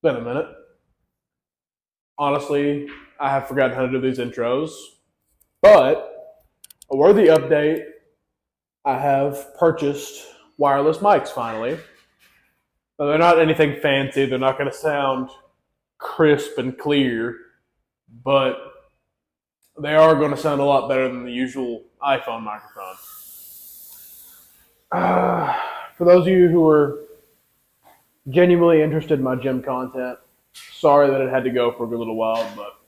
been a minute. Honestly, I have forgotten how to do these intros, but a worthy update. I have purchased wireless mics finally. Now, they're not anything fancy. They're not going to sound crisp and clear, but they are going to sound a lot better than the usual iPhone microphone. For those of you who are genuinely interested in my gym content, sorry that it had to go for a good little while, but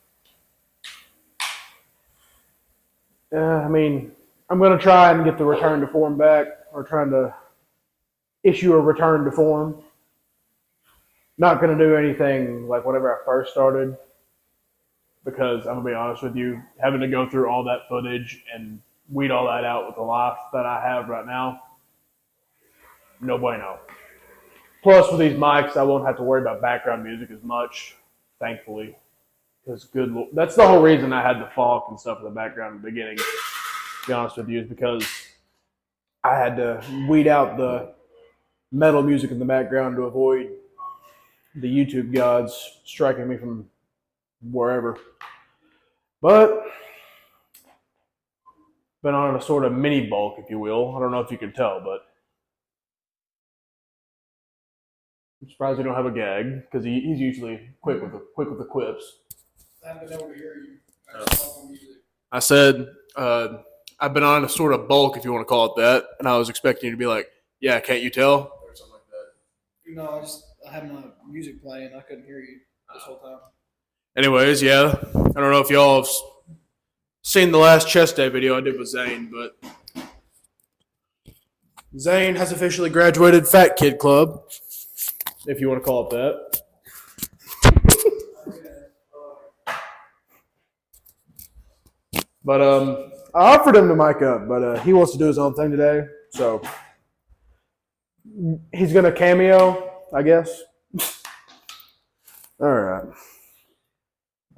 I'm going to try and get the return to form back, or trying to issue a return to form. Not going to do anything like whenever I first started, because I'm going to be honest with you, having to go through all that footage and weed all that out with the life that I have right now, no bueno. Plus, with these mics, I won't have to worry about background music as much, thankfully. Because that's the whole reason I had the fog and stuff in the background in the beginning, to be honest with you, is because I had to weed out the metal music in the background to avoid the YouTube gods striking me from wherever. But been on a sort of mini bulk, if you will. I don't know if you can tell, but I'm surprised we don't have a gag, because he's usually quick with the quips. I haven't been able to hear you. I said I've been on a sort of bulk, if you want to call it that, and I was expecting you to be like, "Yeah, can't you tell?" or something like that. No, I had my music playing. I couldn't hear you this whole time. Anyways, yeah, I don't know if y'all have seen the last chest day video I did with Zane, but Zane has officially graduated Fat Kid Club, if you want to call it that. But I offered him the mic up, but he wants to do his own thing today, so he's gonna cameo, I guess. All right.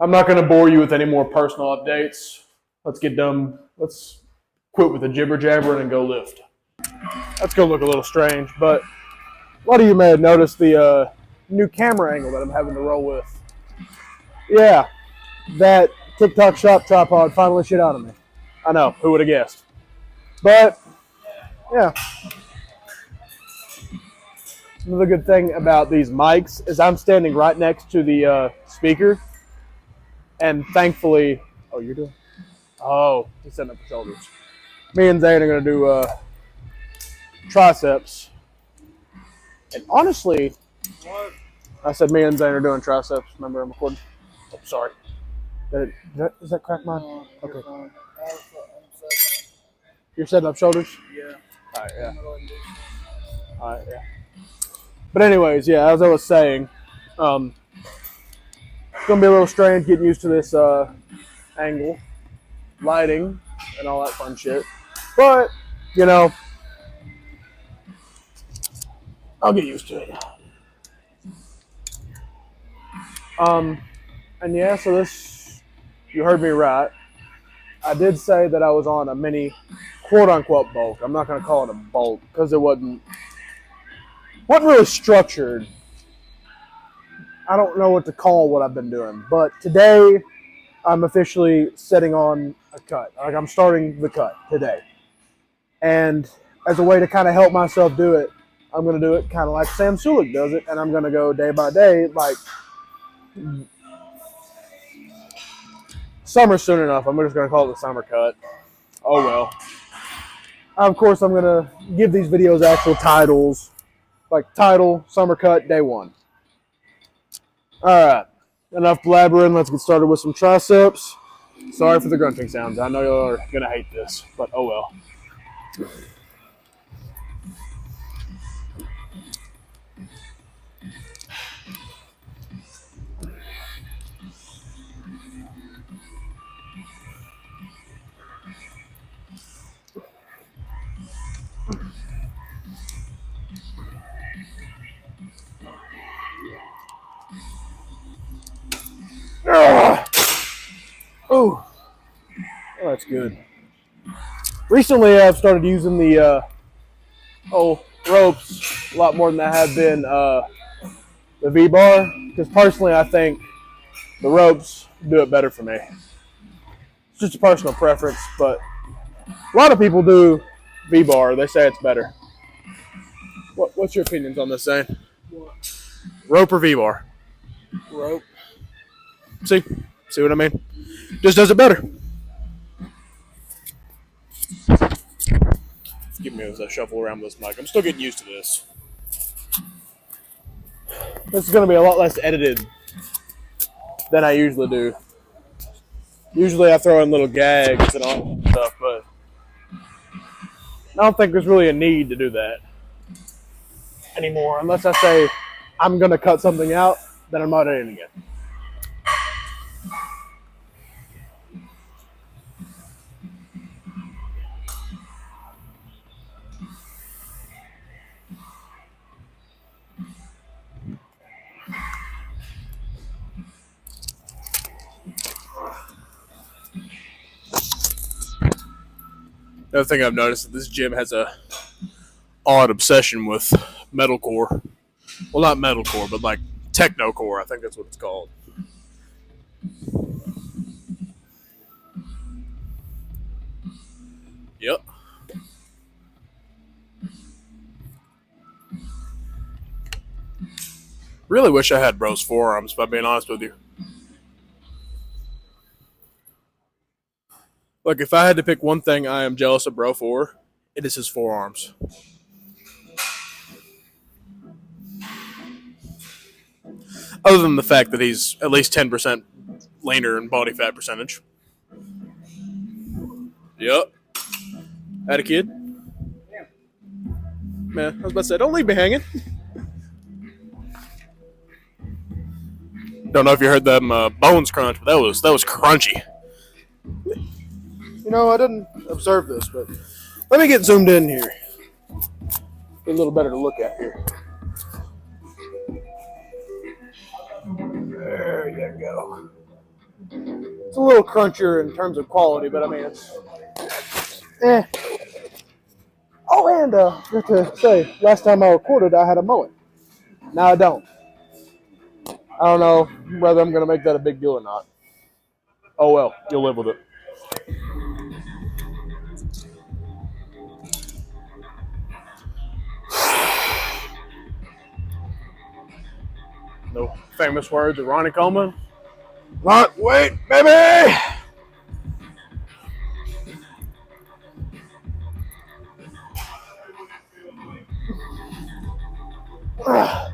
I'm not gonna bore you with any more personal updates. Let's get done. Let's quit with the jibber jabbering and go lift. That's gonna look a little strange, but a lot of you may have noticed the new camera angle that I'm having to roll with. Yeah, that TikTok shop tripod finally shit out of me. I know, who would have guessed? But, yeah. Another good thing about these mics is I'm standing right next to the speaker. And thankfully, oh, you're doing? Oh, he's setting up the shoulders. Me and Zane are going to do triceps. And honestly, I said me and Zane are doing triceps. Remember, I'm recording. Oh, sorry. Does that crack mine? Okay. You're setting up shoulders? Yeah. All right, yeah. All right, yeah. But anyways, yeah, as I was saying, it's going to be a little strange getting used to this angle, lighting, and all that fun shit. But, you know, I'll get used to it. And yeah, so this, you heard me right. I did say that I was on a mini quote-unquote bulk. I'm not going to call it a bulk because it wasn't really structured. I don't know what to call what I've been doing. But today, I'm officially setting on a cut. Like, I'm starting the cut today. And as a way to kind of help myself do it, I'm going to do it kind of like Sam Sulik does it. And I'm going to go day by day. Like, summer's soon enough. I'm just going to call it the summer cut. Oh, well. Of course, I'm going to give these videos actual titles. Like title, summer cut, day one. All right. Enough blabbering. Let's get started with some triceps. Sorry for the grunting sounds. I know y'all are going to hate this, but oh well. Oh, that's good. Recently, I've started using the ropes a lot more than I have been the V-bar, because personally I think the ropes do it better for me. It's just a personal preference, but a lot of people do V-bar. They say it's better. What's your opinions on this, Zane? What? Rope or V-bar? Rope. See what I mean? Just does it better. Give me as I shuffle around this mic. I'm still getting used to this. This is going to be a lot less edited than I usually do. Usually I throw in little gags and all that stuff, but I don't think there's really a need to do that anymore. Unless I say I'm going to cut something out, then I'm not editing it. Another thing I've noticed is this gym has a odd obsession with metalcore. Well, not metalcore, but like technocore. I think that's what it's called. Yep. Really wish I had Bro's forearms, if I'm being honest with you. Look, if I had to pick one thing I am jealous of Bro for, it is his forearms. Other than the fact that he's at least 10% leaner in body fat percentage. Yep. Had a kid? Man, I was about to say, don't leave me hanging. Don't know if you heard them bones crunch, but that was crunchy. You know, I didn't observe this, but let me get zoomed in here. Get a little better to look at here. There you go. It's a little crunchier in terms of quality, but I mean, it's Oh, and I have to say, last time I recorded, I had a mullet. Now I don't. I don't know whether I'm going to make that a big deal or not. Oh well, you'll live with it. No famous words of Ronnie Coleman. Not wait, baby! I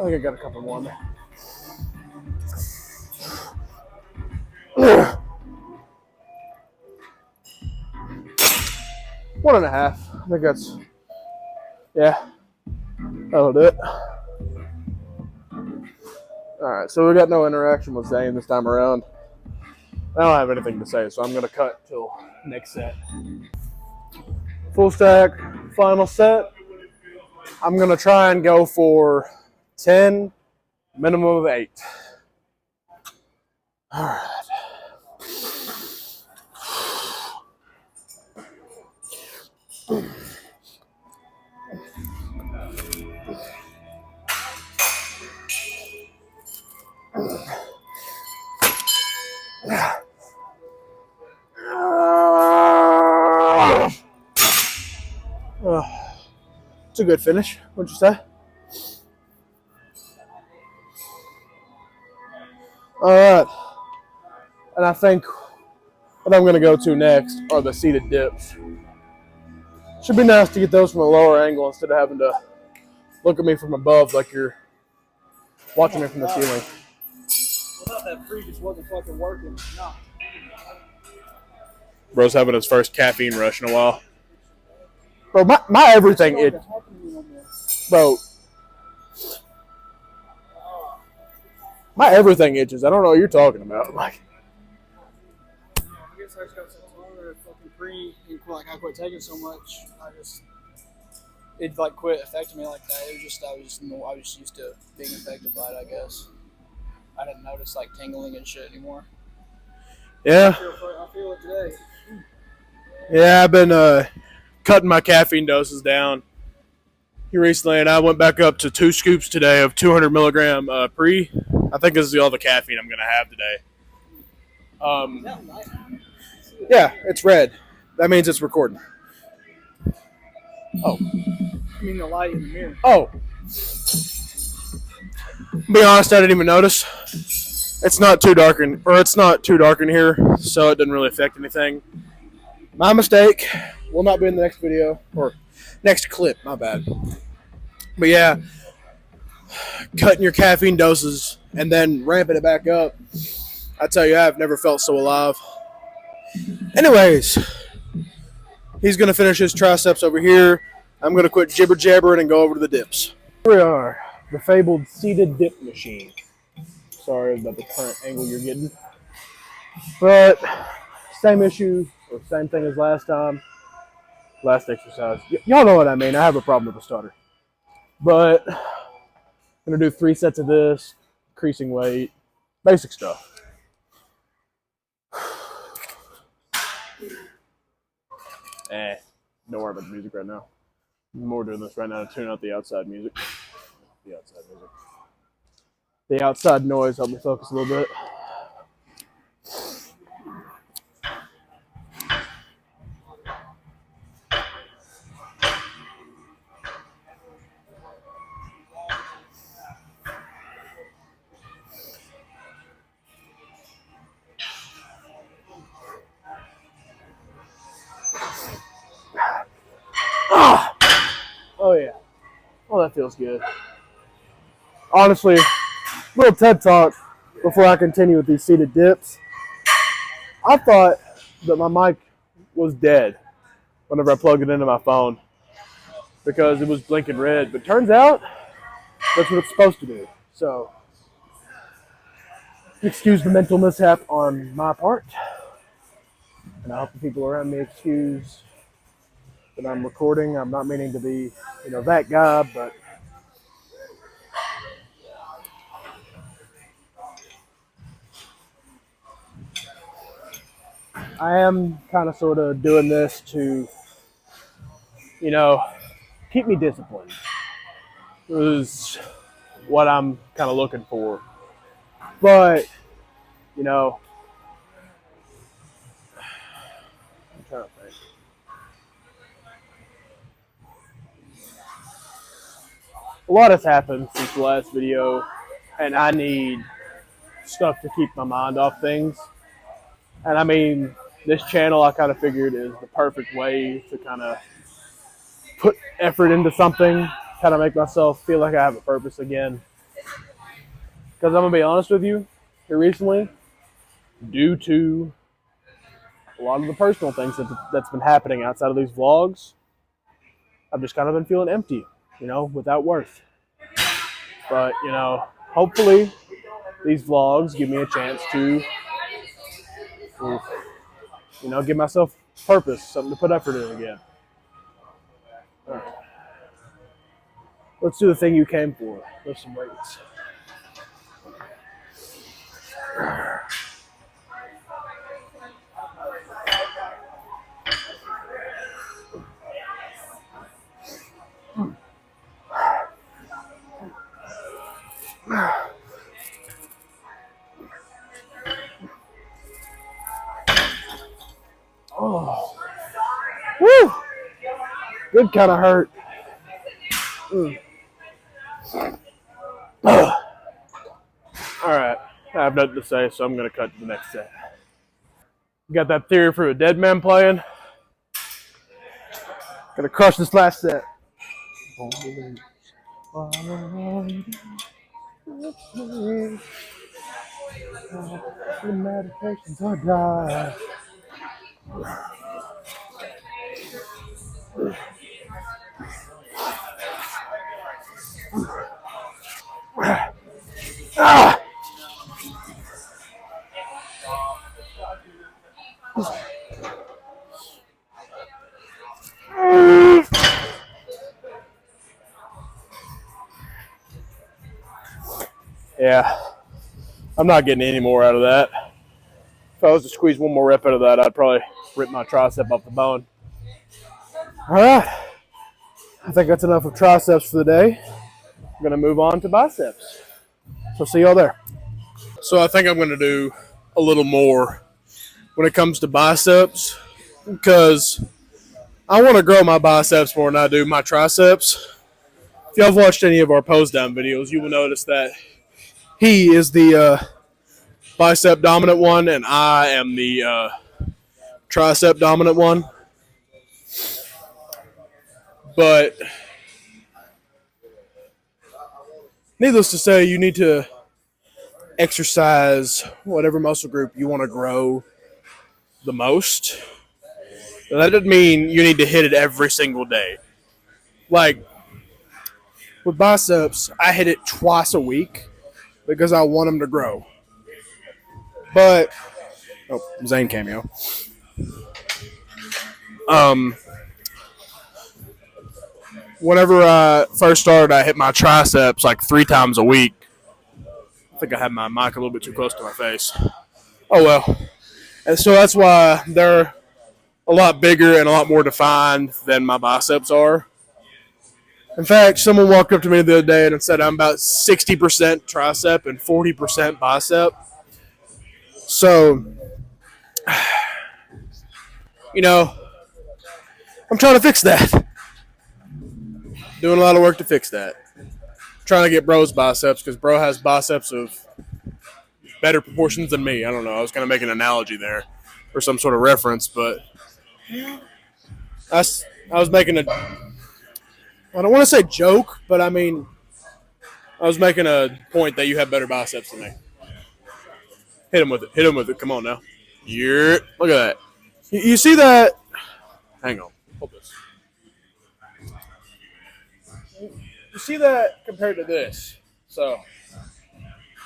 think I got a couple more there. 1.5. I think that's, yeah, that'll do it. Alright, so we got no interaction with Zane this time around. I don't have anything to say, so I'm going to cut till next set. Full stack, final set. I'm going to try and go for 10, minimum of 8. Alright. It's a good finish. What'd you say? All right. And I think what I'm going to go to next are the seated dips. Should be nice to get those from a lower angle instead of having to look at me from above like you're watching me from the ceiling. Without that free just wasn't fucking working. No. Bro's having his first caffeine rush in a while. Bro, my everything it. Bro, my everything itches. I don't know what you're talking about. Like, I guess I just got so tired of fucking free and like I quit taking so much. It like quit affecting me like that. It was just I was just used to being affected by it, I guess. I didn't notice like tingling and shit anymore. Yeah. I feel it today. Yeah, I've been cutting my caffeine doses down here recently, and I went back up to 2 scoops today of 200 milligram pre. I think this is all the caffeine I'm going to have today. Yeah, it's red. That means it's recording. Oh. I mean the light in the mirror. Oh. Be honest, I didn't even notice. It's not too dark in here, so it didn't really affect anything. My mistake. Will not be in the next video or next clip. My bad. But yeah, cutting your caffeine doses and then ramping it back up. I tell you, I've never felt so alive. Anyways, he's gonna finish his triceps over here. I'm gonna quit jibber jabbering and go over to the dips. Here we are, the fabled seated dip machine. Sorry about the current angle you're getting, but same issue or same thing as last time. Last exercise. Y'all know what I mean. I have a problem with the stutter, but I'm gonna do 3 sets of this, increasing weight, basic stuff. Don't worry about the music right now. I'm more doing this right now to tune out the outside music. The outside noise helped me focus a little bit. Oh yeah. Oh, that feels good. Honestly, little TED talk before I continue with these seated dips. I thought that my mic was dead whenever I plugged it into my phone because it was blinking red, but turns out that's what it's supposed to do. So, excuse the mental mishap on my part, and I hope the people around me excuse that I'm recording. I'm not meaning to be, that guy, but I am kind of sort of doing this to, keep me disciplined. Is what I'm kind of looking for. But, I'm trying to think. A lot has happened since the last video, and I need stuff to keep my mind off things. And I mean, this channel I kind of figured is the perfect way to kind of put effort into something, kind of make myself feel like I have a purpose again. Because I'm going to be honest with you, here recently, due to a lot of the personal things that's been happening outside of these vlogs, I've just kind of been feeling empty, without worth. But, hopefully these vlogs give me a chance to, give myself purpose, something to put effort in again. All right. Let's do the thing you came for. Lift some weights. Oh, woo! Good kind of hurt. All right, I have nothing to say, so I'm gonna cut to the next set. Got that theory for a dead man playing. Gonna crush this last set. The medications are dry. Yeah. I'm not getting any more out of that. If I was to squeeze one more rep out of that, I'd probably rip my tricep off the bone. All right. I think that's enough of triceps for the day. I'm going to move on to biceps. So see y'all there. So I think I'm going to do a little more when it comes to biceps because I want to grow my biceps more than I do my triceps. If y'all have watched any of our pose down videos, you will notice that he is the bicep dominant one and I am the tricep dominant one. But needless to say, you need to exercise whatever muscle group you want to grow the most. And that doesn't mean you need to hit it every single day. Like with biceps, I hit it twice a week because I want them to grow. But Zane cameo. Whenever I first started, I hit my triceps like 3 times a week. I think I had my mic a little bit too close to my face. Oh well. And so that's why they're a lot bigger and a lot more defined than my biceps are. In fact, someone walked up to me the other day and said I'm about 60% tricep and 40% bicep. So, you know, I'm trying to fix that. Doing a lot of work to fix that. Trying to get bro's biceps because bro has biceps of better proportions than me. I don't know. I was going to make an analogy there for some sort of reference, but I was making a, I don't want to say joke, but I mean, I was making a point that you have better biceps than me. Hit him with it. Hit him with it. Come on now. Yeah. Look at that. You see that? Hang on. Hold this. You see that compared to this? So,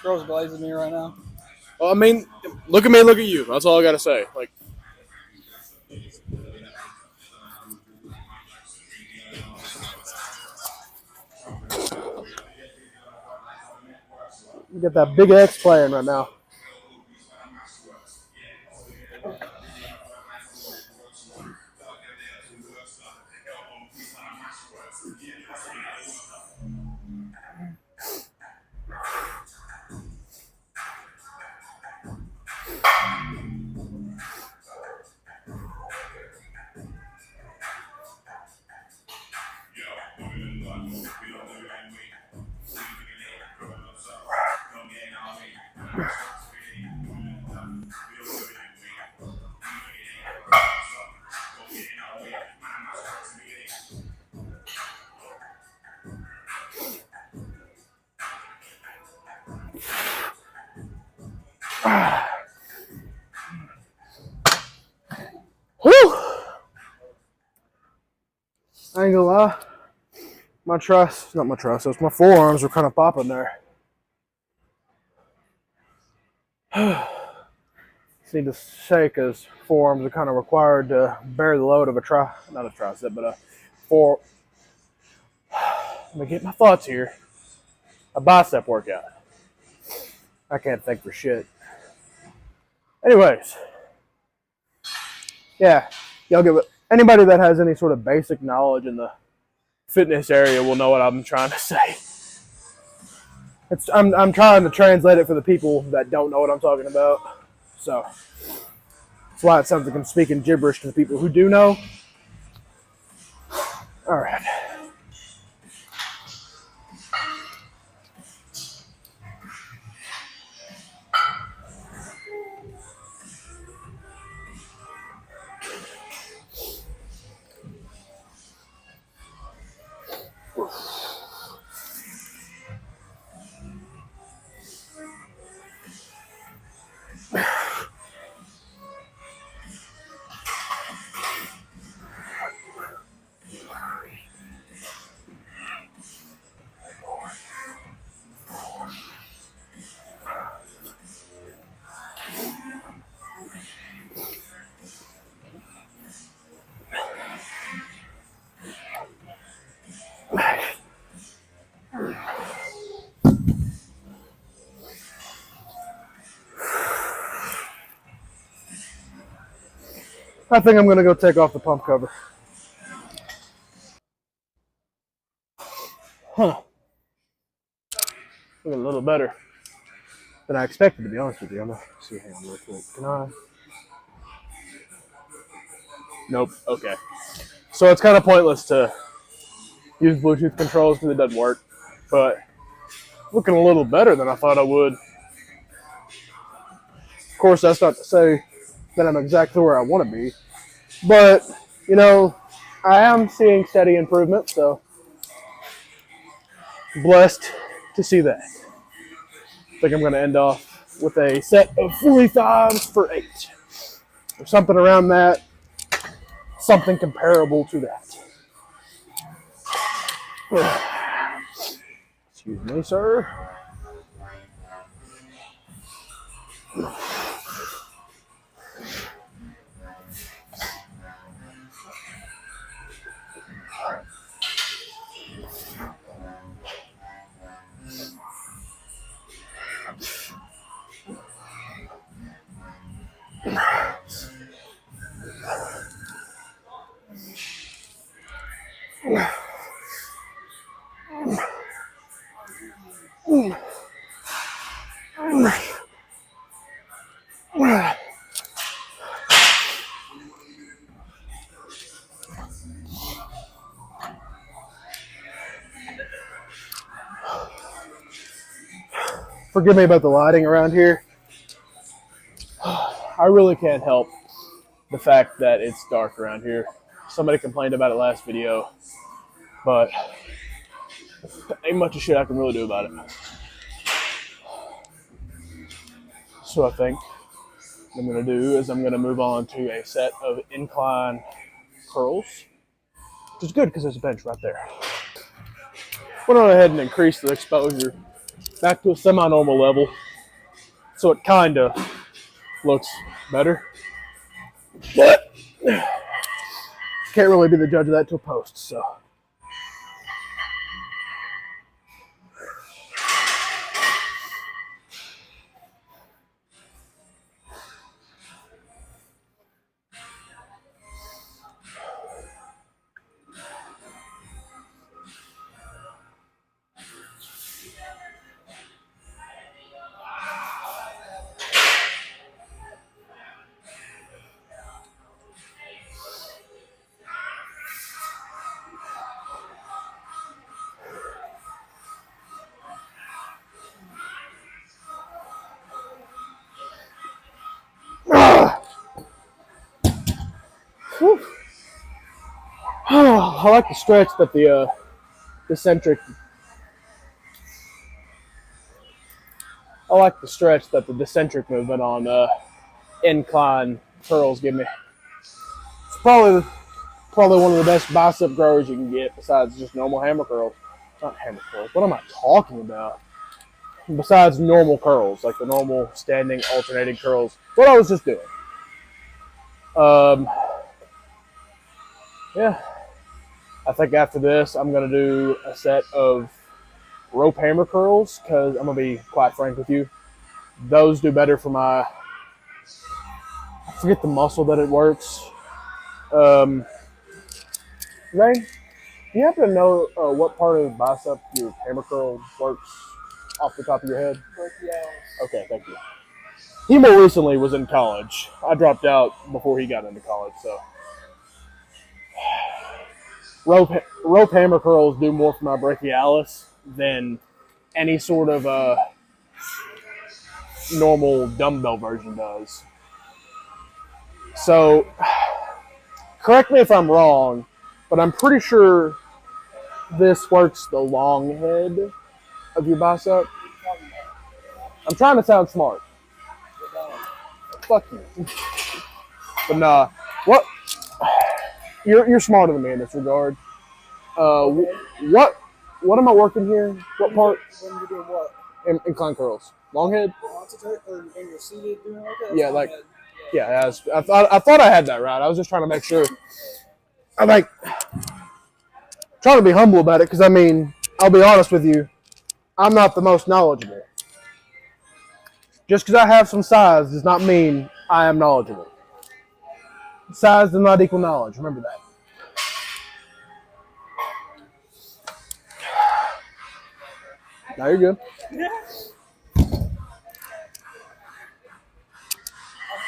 Girl's blazing me right now. well, I mean, look at me, look at you. That's all I gotta say. Like, you get that big X playing right now. Whew! I ain't gonna lie. My forearms were kind of popping there. Just need to shake as forearms are kind of required to bear the load of not a tricep, but let me get my thoughts here. A bicep workout. I can't think for shit. Anyways, yeah, y'all give it. Anybody that has any sort of basic knowledge in the fitness area will know what I'm trying to say. I'm trying to translate it for the people that don't know what I'm talking about. So that's why it sounds like I'm speaking gibberish to the people who do know. All right. I think I'm gonna go take off the pump cover. Huh. Looking a little better than I expected, to be honest with you. I'm gonna see. Hang on real quick. Can I? Nope. Okay. So it's kind of pointless to use Bluetooth controls because it doesn't work. But looking a little better than I thought I would. Of course, that's not to say that I'm exactly where I want to be. But, you know, I am seeing steady improvement, so blessed to see that. I think I'm going to end off with a set of 45s for 8. Or something around that. Something comparable to that. Excuse me, sir. Forgive me about the lighting around here. I really can't help the fact that it's dark around here. Somebody complained about it last video, but ain't much of shit I can really do about it. So I think what I'm going to do is I'm going to move on to a set of incline curls, which is good because there's a bench right there. Went on ahead and increased the exposure back to a semi-normal level, so it kind of looks better. But can't really be the judge of that till post, so. I like the stretch that the eccentric. I like the stretch that the decentric movement on incline curls give me. It's probably one of the best bicep growers you can get besides just normal hammer curls. Not hammer curls. What am I talking about? Besides normal curls, like the normal standing alternating curls. What I was just doing. Yeah. I think after this, I'm going to do a set of rope hammer curls because I'm going to be quite frank with you. Those do better for my, I forget the muscle that it works. Ray, do you happen to know what part of the bicep your hammer curl works off the top of your head? Okay, thank you. He more recently was in college. I dropped out before he got into college, so. Rope hammer curls do more for my brachialis than any sort of normal dumbbell version does. So, correct me if I'm wrong, but I'm pretty sure this works the long head of your bicep. I'm trying to sound smart. Fuck you. But nah, what? You're smarter than me in this regard. What am I working here? What part? When you're doing what? Incline curls. Long head? Or when you're seated doing like that? Yeah, like, yeah. I thought I had that right. I was just trying to make sure. I'm like trying to be humble about it because I mean, I'll be honest with you, I'm not the most knowledgeable. Just because I have some size does not mean I am knowledgeable. Size does not equal knowledge. Remember that. Now you're good. Yeah. I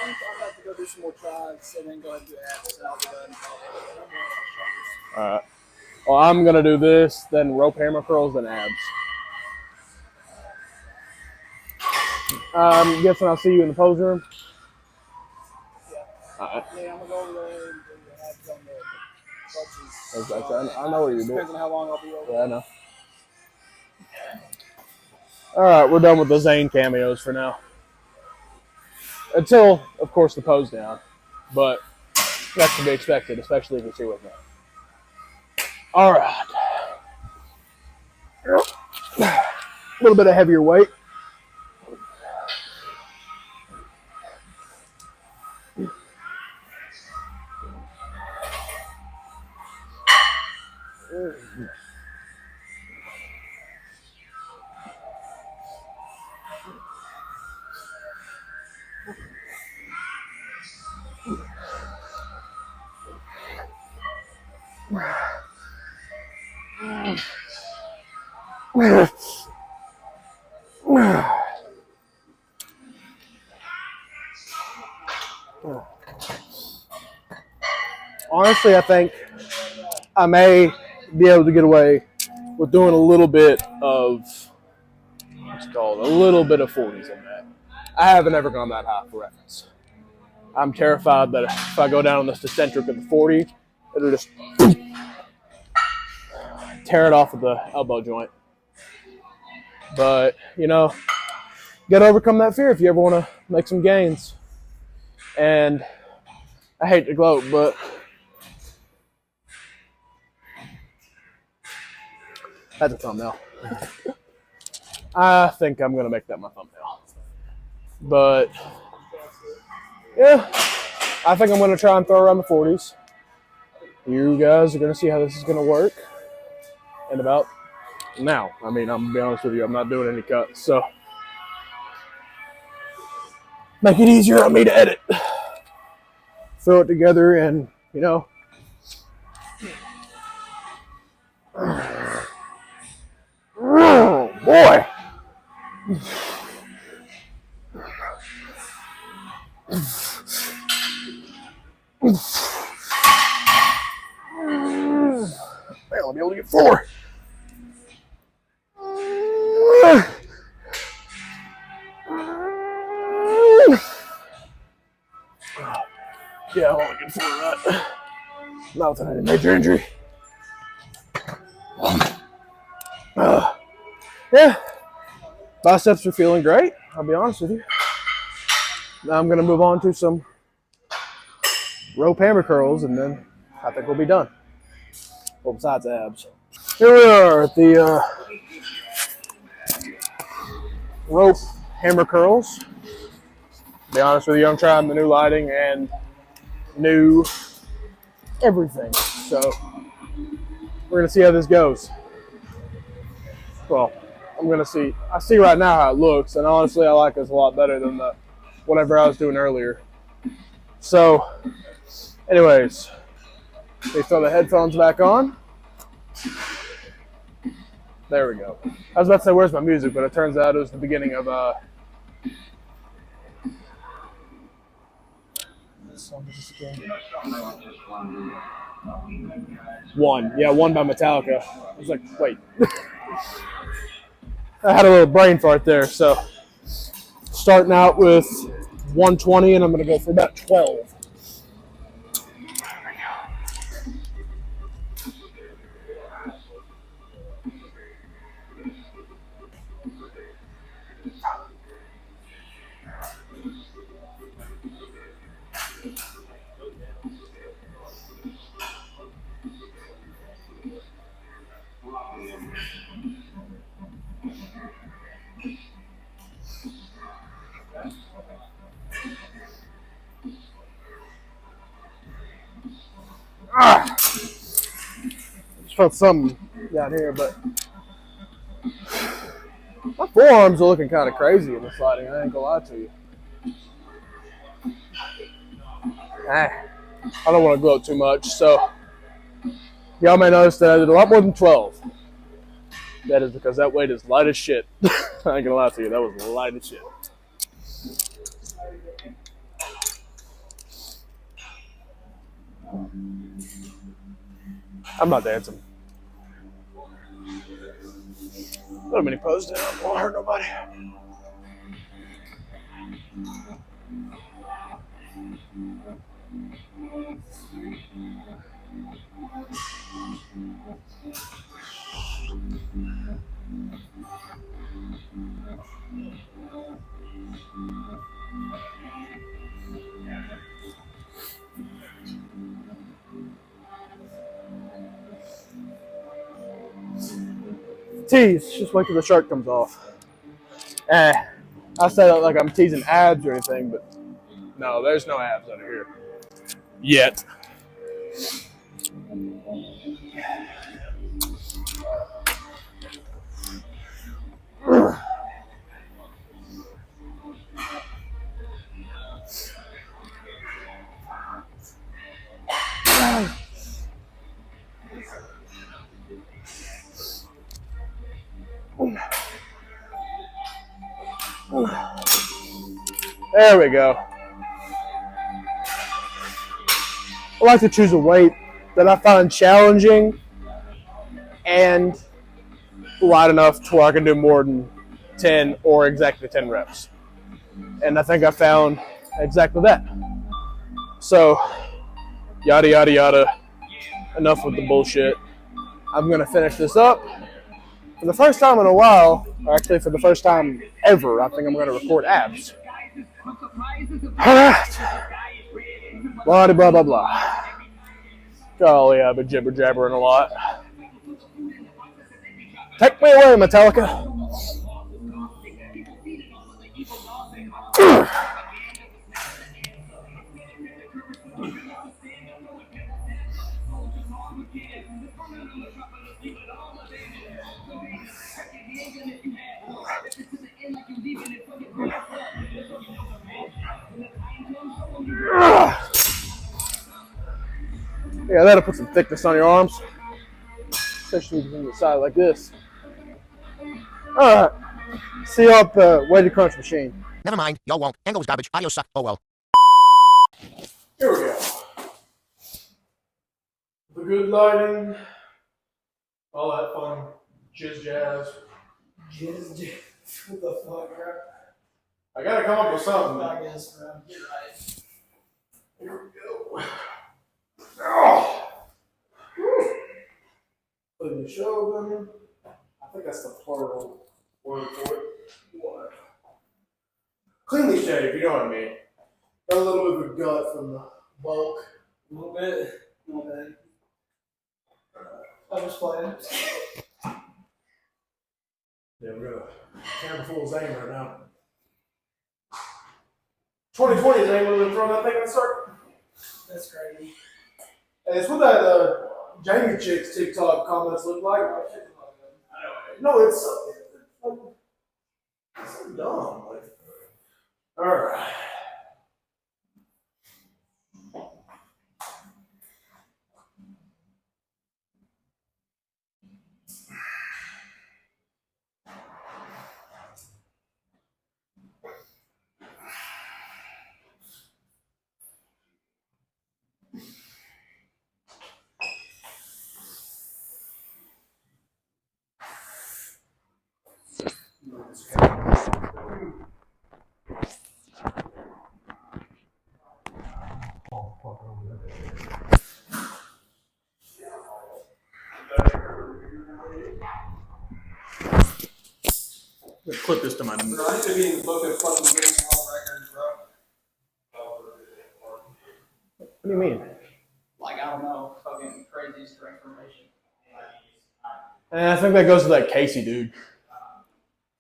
think I'm about to go do some more tries and then go ahead and do abs, and I'll be done. All right. Well, I'm gonna do this, then rope hammer curls, then abs. Guessing I'll see you in the pose room. Yeah. All right. Yeah, I'm gonna go over there and do the abs on the crutches. I know what you're doing. Depends on how long I'll be over. Yeah, I know. All right, we're done with the Zane cameos for now. Until, of course, the pose down. But that's to be expected, especially if you're here with me. All right. A little bit of heavier weight. Honestly, I think I may be able to get away with doing a little bit of what's it called, a little bit of 40s in that. I haven't ever gone that high for reference. I'm terrified that if I go down on this eccentric at the 40, it'll just tear it off of the elbow joint. But, you know, you got to overcome that fear if you ever want to make some gains. And I hate to gloat, but that's a thumbnail. I think I'm going to make that my thumbnail. But, yeah, I think I'm going to try and throw around the 40s. You guys are going to see how this is going to work. And about now, I mean, I'm going to be honest with you, I'm not doing any cuts. So, make it easier on me to edit. Throw it together and, you know. Oh, boy. I'll be able to get 4. Yeah, I'll only get 4 of that. Not without any major injury. Yeah, biceps are feeling great. I'll be honest with you. Now I'm going to move on to some rope hammer curls, and then I think we'll be done. Well, besides abs. Here we are at the rope hammer curls. To be honest with you, I'm trying the new lighting and new everything. So we're going to see how this goes. Well, I'm going to see. I see right now how it looks, and honestly, I like this a lot better than the whatever I was doing earlier. So, anyways, let me throw the headphones back on. There we go. I was about to say, where's my music? But it turns out it was the beginning of what song is this again? One. Yeah, One by Metallica. I was like, wait. I had a little brain fart there. So, starting out with 120, and I'm going to go for about 12. Just felt something down here, but my forearms are looking kind of crazy in the sliding. I ain't gonna lie to you. I don't want to gloat too much, so y'all may notice that I did a lot more than 12. That is because that weight is light as shit. I ain't gonna lie to you, that was light as shit. I'm not dancing. Put a mini pose down. I won't hurt nobody. Tease. Just wait till the shirt comes off. I say that like I'm teasing abs or anything, but no, there's no abs under here. Yet. There we go. I like to choose a weight that I find challenging and light enough to where I can do more than 10 or exactly 10 reps. And I think I found exactly that. So, yada, yada, yada. Enough with the bullshit. I'm going to finish this up. For the first time in a while, or actually for the first time ever, I think I'm going to record abs. Alright. Blah, blah, blah, blah. Golly, I've been jibber jabbering a lot. Take me away, Metallica. Yeah, that'll put some thickness on your arms, especially from the side like this. Alright, see you at the weighted crunch machine. Never mind, y'all won't. Ango's garbage. Audio suck. Oh well. Here we go. The good lighting, all that fun jizz jazz. Jizz, jizz. What the fuck, bro? I gotta come up with something. I guess, bro. You're right. Here we go. Oh. Putting the show down. I think that's the plural word for it. What? Cleanly shaved, you know what I mean. Got a little bit of a gut from the bulk. A little bit. A little bit. I was playing. Yeah, we got a camera full of Zane right now. 2020 Zane, we're gonna throw that thing in the circle. That's crazy. And it's what that Jamie chick's TikTok comments look like. No, it's so dumb. Like, all right. Clip this to my. Bro, I need to be in the book of fucking Guinness World Records, bro. What do you mean? Like, I don't know, fucking craziest for information. And I think that goes to that Casey dude.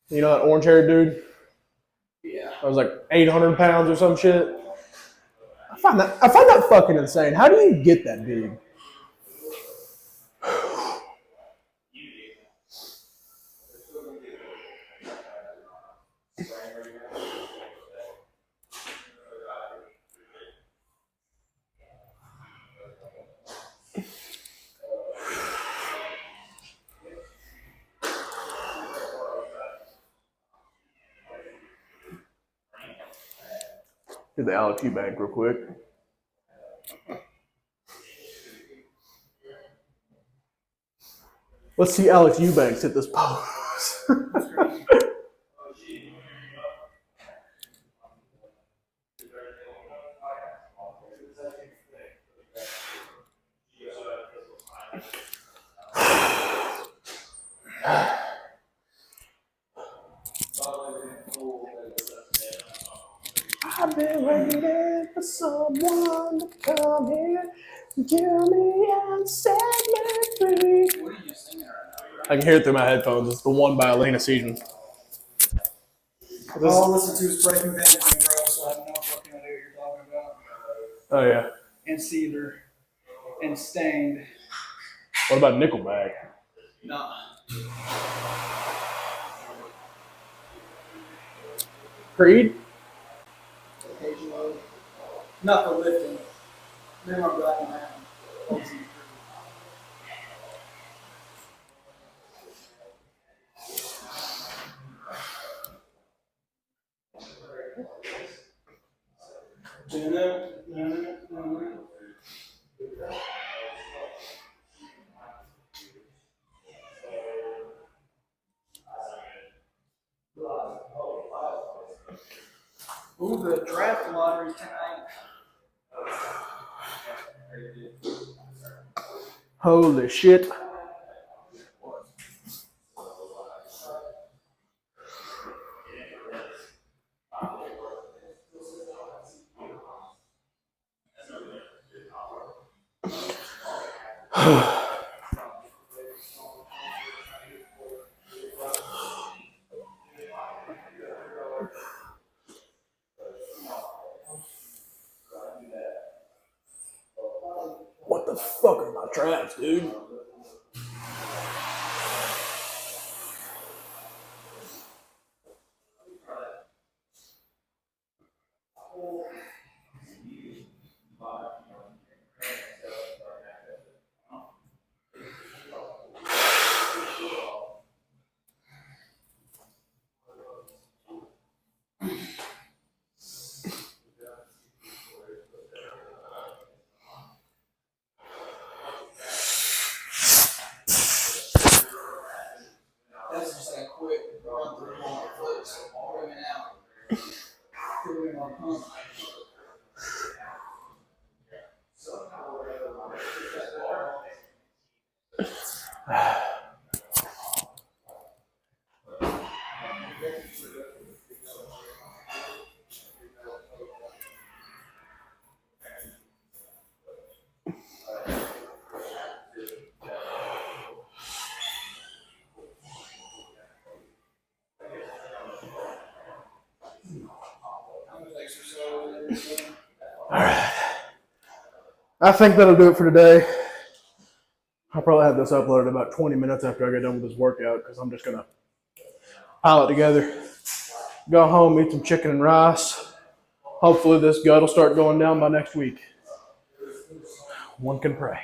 You know that orange haired dude? Yeah. I was like 800 pounds or some shit. I find that fucking insane. How do you get that big? Do the Alex Eubank real quick. Let's see Alex Eubanks hit this pose. I've been waiting for someone to come here, kill me and set me free. What are you singing right I can hear it through my headphones. It's the one by Elena Season. now? All I listen to is Breaking Benjamin, bro, so I have no fucking idea what you're talking about. Oh yeah. And Cedar. And Stained. What about Nickelback? Nah. Creed? Occasionally. Not for lifting. Maybe I'm black and brown. Ooh, the draft lottery tonight. Holy shit. What the fuck are my traps, dude? That's just that quick run through all my flips. Bring it out. Put it in my pump. I think that'll do it for today. I'll probably have this uploaded about 20 minutes after I get done with this workout because I'm just going to pile it together. Go home, eat some chicken and rice. Hopefully this gut will start going down by next week. One can pray.